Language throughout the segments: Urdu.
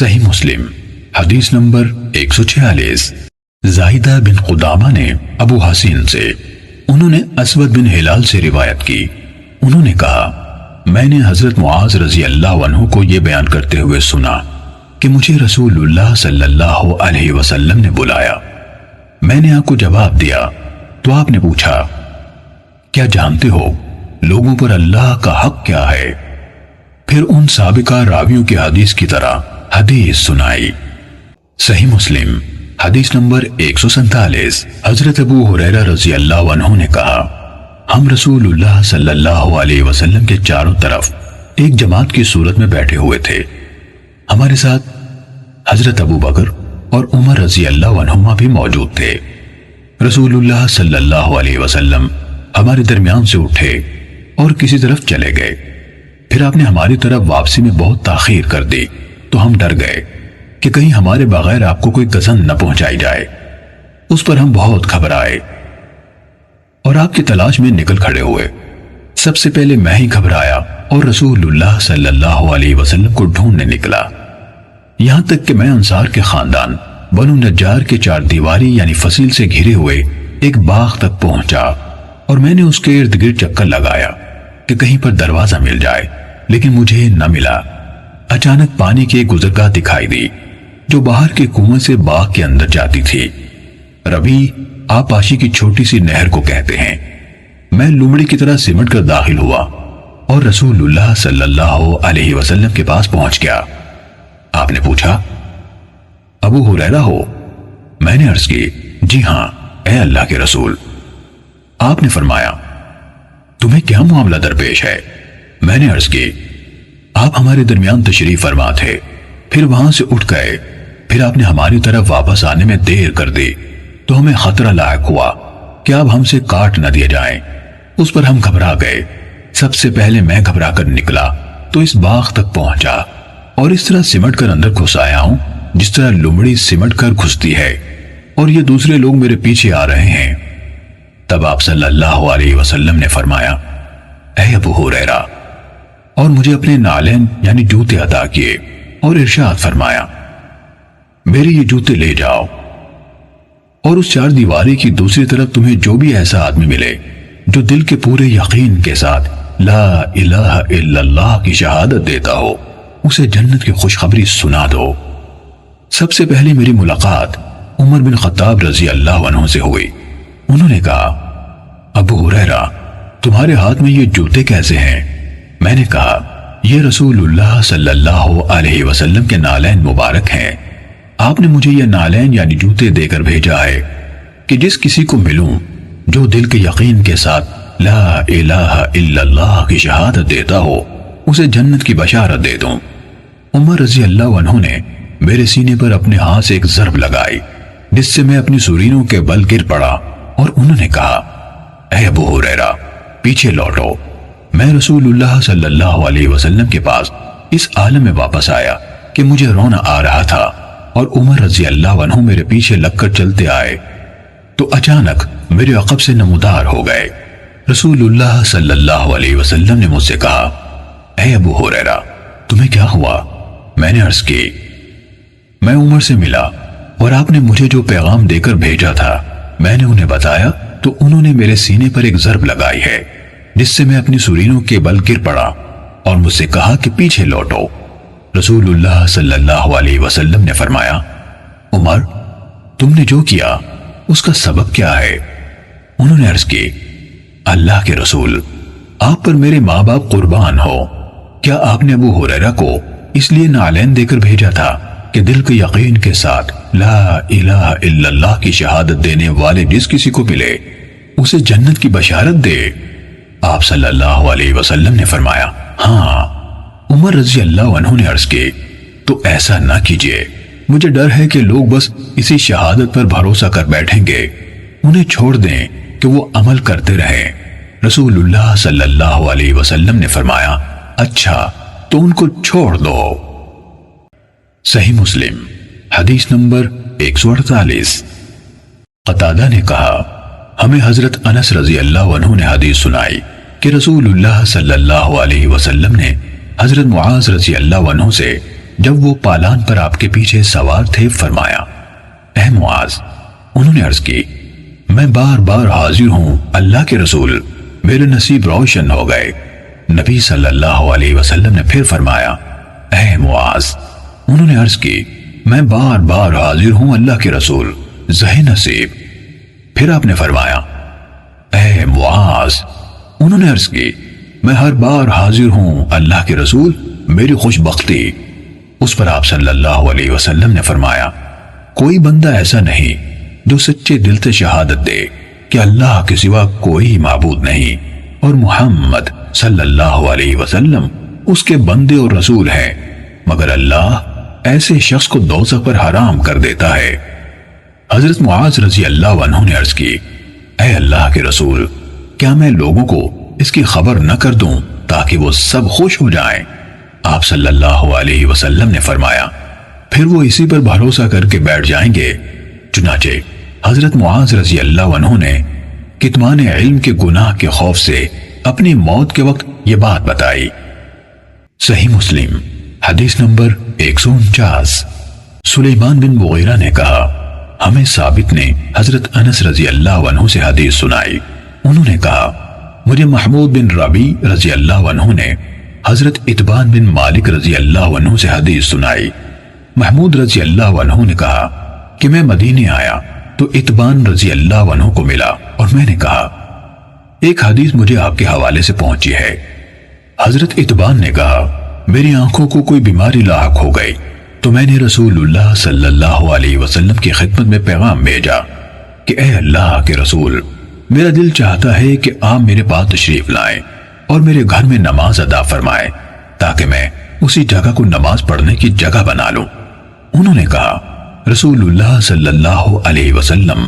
صحیح مسلم حدیث نمبر 146۔ زاہدہ بن قدامہ نے ابو حسین سے، انہوں نے اسود بن ہلال سے روایت کی، انہوں نے کہا میں نے حضرت معاذ رضی اللہ عنہ کو یہ بیان کرتے ہوئے سنا کہ مجھے رسول اللہ صلی اللہ علیہ وسلم نے بلایا۔ میں نے آپ کو جواب دیا تو آپ نے پوچھا کیا جانتے ہو لوگوں پر اللہ کا حق کیا ہے؟ پھر ان سابقہ راویوں کی حدیث کی طرح حدیث سنائی۔ صحیح مسلم حدیث نمبر 147۔ حضرت ابو ہریرہ رضی اللہ عنہ نے کہا ہم رسول اللہ صلی اللہ علیہ وسلم کے چاروں طرف ایک جماعت کی صورت میں بیٹھے ہوئے تھے، ہمارے ساتھ حضرت ابو بکر اور عمر رضی اللہ عنہما بھی موجود تھے۔ رسول اللہ صلی اللہ علیہ وسلم ہمارے درمیان سے اٹھے اور کسی طرف چلے گئے، پھر آپ نے ہماری طرف واپسی میں بہت تاخیر کر دی تو ہم ڈر گئے کہ کہیں ہمارے بغیر آپ کو کوئی گزن نہ پہنچائی جائے۔ اس پر ہم بہت گھبرائے اور آپ کی تلاش میں نکل کھڑے ہوئے۔ سب سے پہلے میں ہی گھبرایا اور رسول اللہ صلی اللہ علیہ وسلم کو ڈھونڈنے نکلا، یہاں تک کہ میں انصار کے خاندان بنو نجار کے چار دیواری یعنی فصیل سے گھرے ہوئے ایک باغ تک پہنچا، اور میں نے اس کے ارد گرد چکر لگایا کہ کہیں پر دروازہ مل جائے، لیکن مجھے نہ ملا۔ اچانک پانی کی ایک گزرگاہ دکھائی دی جو باہر کے کنویں سے باغ کے اندر جاتی تھی۔ ربی آبپاشی کی چھوٹی سی نہر کو کہتے ہیں۔ میں لومڑی کی طرح سمٹ کر داخل ہوا اور رسول اللہ صلی اللہ علیہ وسلم کے پاس پہنچ گیا۔ آپ نے پوچھا ابو ہریرہ ہو؟ میں نے عرض کی جی ہاں اے اللہ کے رسول۔ آپ نے فرمایا تمہیں کیا معاملہ درپیش ہے؟ میں نے عرض کی آپ ہمارے درمیان تشریف فرما تھے، پھر وہاں سے اٹھ گئے، پھر آپ نے ہماری طرف واپس آنے میں دیر کر دی تو ہمیں خطرہ لاحق ہوا کہ آپ ہم سے کاٹ نہ دیے جائیں۔ اس پر ہم گھبرا گئے۔ سب سے پہلے میں گھبرا کر نکلا تو اس باغ تک پہنچا اور اس طرح سمٹ کر اندر گھس آیا ہوں جس طرح لومڑی سمٹ کر گھستی ہے، اور یہ دوسرے لوگ میرے پیچھے آ رہے ہیں۔ تب آپ صلی اللہ علیہ وسلم نے فرمایا اے ابو ہریرہ، اور مجھے اپنے نالین یعنی جوتے عطا کیے اور ارشاد فرمایا میرے یہ جوتے لے جاؤ، اور اس چار دیواری کی دوسری طرف تمہیں جو بھی ایسا آدمی ملے جو دل کے پورے یقین کے ساتھ لا الہ الا اللہ کی شہادت دیتا ہو، اسے جنت کی خوشخبری سنا دو۔ سب سے پہلے میری ملاقات عمر بن خطاب رضی اللہ عنہ سے ہوئی۔ انہوں نے کہا ابو ہریرہ تمہارے ہاتھ میں یہ جوتے کیسے ہیں؟ میں نے کہا یہ رسول اللہ صلی اللہ علیہ وسلم کے نالین مبارک ہیں، آپ نے مجھے یہ نالین یعنی جوتے دے کر بھیجا ہے کہ جس کسی کو ملوں جو دل کے یقین کے ساتھ لا الہ الا اللہ کی شہادت دیتا ہو، اسے جنت کی بشارت دے دوں۔ عمر رضی اللہ عنہ نے میرے سینے پر اپنے ہاتھ سے ایک ضرب لگائی جس سے میں اپنی سرینوں کے بل گر پڑا، اور انہوں نے کہا اے ابو ہریرہ پیچھے لوٹو۔ میں رسول اللہ صلی اللہ علیہ وسلم کے پاس اس عالم میں واپس آیا کہ مجھے رونا آ رہا تھا، اور عمر رضی اللہ عنہ میرے پیچھے لگ کر چلتے آئے تو اچانک میرے عقب سے نمودار ہو گئے۔ رسول اللہ صلی اللہ علیہ وسلم نے مجھ سے کہا اے ابو ہریرہ تمہیں کیا ہوا؟ میں نے عرض کی میں عمر سے ملا اور آپ نے مجھے جو پیغام دے کر بھیجا تھا میں نے انہیں بتایا تو انہوں نے میرے سینے پر ایک ضرب لگائی ہے جس سے میں اپنی سرینوں کے بل گر پڑا، اور مجھ سے کہا کہ پیچھے لوٹو۔ رسول اللہ صلی اللہ علیہ وسلم نے فرمایا عمر تم نے جو کیا اس کا سبب کیا ہے؟ انہوں نے عرض کی اللہ کے رسول آپ پر میرے ماں باپ قربان ہو، کیا آپ نے ابو ہریرہ کو اس لیے نالین دے کر بھیجا تھا کہ دل کے یقین کے ساتھ لا الہ الا اللہ کی شہادت دینے والے جس کسی کو ملے اسے جنت کی بشارت دے؟ آپ صلی اللہ علیہ وسلم نے فرمایا ہاں۔ عمر رضی اللہ عنہ نے عرض کی تو ایسا نہ کیجیے، مجھے ڈر ہے کہ لوگ بس اسی شہادت پر بھروسہ کر بیٹھیں گے، انہیں چھوڑ دیں کہ وہ عمل کرتے رہیں۔ رسول اللہ صلی اللہ علیہ وسلم نے فرمایا اچھا تو ان کو چھوڑ دو۔ صحیح مسلم حدیث نمبر 148۔ قتادہ نے کہا ہمیں حضرت انس رضی اللہ عنہ نے حدیث سنائی کہ رسول اللہ صلی اللہ علیہ وسلم نے حضرت معاذ رضی اللہ عنہ سے جب وہ پالان پر آپ کے پیچھے سوار تھے فرمایا اے معاذ۔ انہوں نے عرض کی میں بار بار حاضر ہوں اللہ کے رسول، میرے نصیب روشن ہو گئے۔ نبی صلی اللہ علیہ وسلم نے پھر فرمایا اے معاذ۔ انہوں نے عرض کی میں بار بار حاضر ہوں اللہ کے رسول، زہ نصیب۔ پھر آپ نے فرمایا اے معاذ۔ انہوں نے عرض کی میں ہر بار حاضر ہوں اللہ کے رسول، میری خوش بختی۔ اس پر آپ صلی اللہ علیہ وسلم نے فرمایا کوئی بندہ ایسا نہیں جو سچے دل سے شہادت دے کہ اللہ کے سوا کوئی معبود نہیں اور محمد صلی اللہ علیہ وسلم اس کے بندے اور رسول ہیں، مگر اللہ ایسے شخص کو دوزخ پر حرام کر دیتا ہے۔ حضرت معاذ رضی اللہ عنہ نے عرض کی اے اللہ کے رسول، کیا میں لوگوں کو اس کی خبر نہ کر دوں تاکہ وہ سب خوش ہو جائیں؟ آپ صلی اللہ علیہ وسلم نے فرمایا پھر وہ اسی پر بھروسہ کر کے بیٹھ جائیں گے۔ چنانچہ حضرت معاذ رضی اللہ عنہ نے کتمان علم کے گناہ کے خوف سے اپنی موت کے وقت یہ بات بتائی۔ صحیح مسلم حدیث نمبر 149۔ سلیمان بن مغیرہ نے کہا ہمیں ثابت نے حضرت انس رضی اللہ عنہ سے حدیث سنائی۔ انہوں نے کہا مجھے محمود بن ربی رضی اللہ عنہ نے حضرت اتبان بن مالک رضی اللہ عنہ سے حدیث سنائی۔ محمود رضی اللہ عنہ نے کہا کہ میں مدینے آیا تو اتبان رضی اللہ عنہ کو ملا اور میں نے کہا ایک حدیث مجھے آپ کے حوالے سے پہنچی ہے۔ حضرت اتبان نے کہا میری آنکھوں کو کوئی بیماری لاحق ہو گئی تو میں نے رسول اللہ صلی اللہ علیہ وسلم کی خدمت میں پیغام بھیجا کہ اے اللہ کے رسول، میرا دل چاہتا ہے کہ آپ میرے پاس تشریف لائیں اور میرے گھر میں نماز ادا فرمائیں تاکہ میں اسی جگہ کو نماز پڑھنے کی جگہ بنا لوں۔ انہوں نے کہا رسول اللہ صلی اللہ علیہ وسلم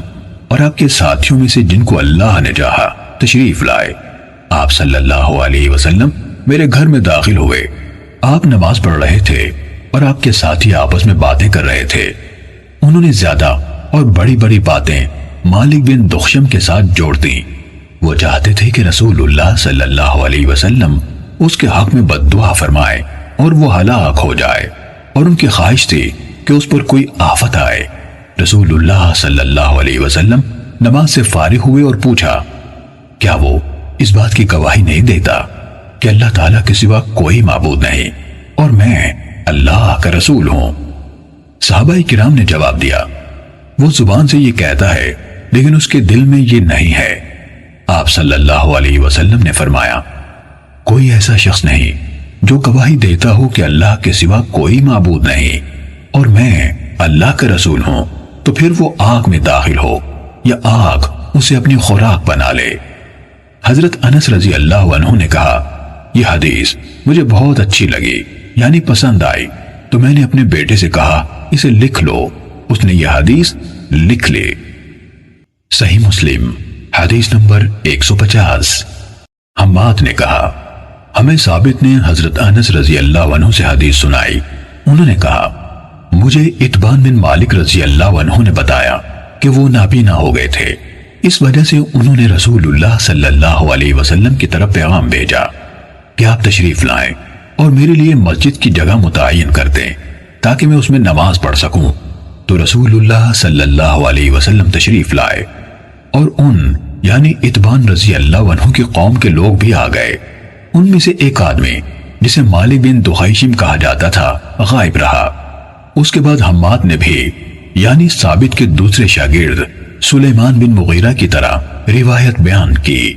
اور آپ کے ساتھیوں میں سے جن کو اللہ نے چاہا تشریف لائے۔ آپ صلی اللہ علیہ وسلم میرے گھر میں داخل ہوئے، آپ نماز پڑھ رہے تھے اور آپ کے ساتھی آپس میں باتیں کر رہے تھے۔ انہوں نے زیادہ اور بڑی بڑی باتیں مالک بن دخشم کے ساتھ جوڑ دیں۔ وہ چاہتے تھے کہ رسول اللہ صلی اللہ علیہ وسلم اس کے حق میں بد دعا فرمائے اور وہ ہلاک ہو جائے، اور ان کی خواہش تھی کہ اس پر کوئی آفت آئے۔ رسول اللہ صلی اللہ علیہ وسلم نماز سے فارغ ہوئے اور پوچھا کیا وہ اس بات کی گواہی نہیں دیتا کہ اللہ تعالیٰ کے سوا کوئی معبود نہیں اور میں اللہ کا رسول ہوں؟ صحابہ کرام نے جواب دیا وہ زبان سے یہ کہتا ہے لیکن اس کے دل میں یہ نہیں ہے۔ آپ صلی اللہ علیہ وسلم نے فرمایا کوئی ایسا شخص نہیں جو گواہی دیتا ہو کہ اللہ کے سوا کوئی معبود نہیں اور میں اللہ کا رسول ہوں تو پھر وہ آگ میں داخل ہو یا آگ اسے اپنی خوراک بنا لے۔ حضرت انس رضی اللہ عنہ نے کہا یہ حدیث مجھے بہت اچھی لگی، یعنی پسند آئی، تو میں نے اپنے بیٹے سے کہا اسے لکھ لو۔ اس نے یہ حدیث لکھ لی۔ صحیح مسلم حدیث نمبر 150۔ حماد نے کہا ہمیں ثابت نے حضرت انس رضی اللہ عنہ سے حدیث سنائی۔ انہوں نے کہا مجھے اتبان بن مالک رضی اللہ عنہ نے بتایا کہ وہ نابینا ہو گئے تھے، اس وجہ سے انہوں نے رسول اللہ صلی اللہ علیہ وسلم کی طرف پیغام بھیجا کہ آپ تشریف لائیں اور میرے لیے مسجد کی جگہ متعین کر دیں تاکہ میں اس میں نماز پڑھ سکوں۔ تو رسول اللہ صلی اللہ علیہ وسلم تشریف لائے اور ان یعنی اتبان رضی اللہ عنہ کی قوم کے لوگ بھی آ گئے۔ ان میں سے ایک آدمی جسے مالک بن دخیشم کہا جاتا تھا غائب رہا۔ اس کے بعد حماد نے بھی یعنی ثابت کے دوسرے شاگرد سلیمان بن مغیرہ کی طرح روایت بیان کی۔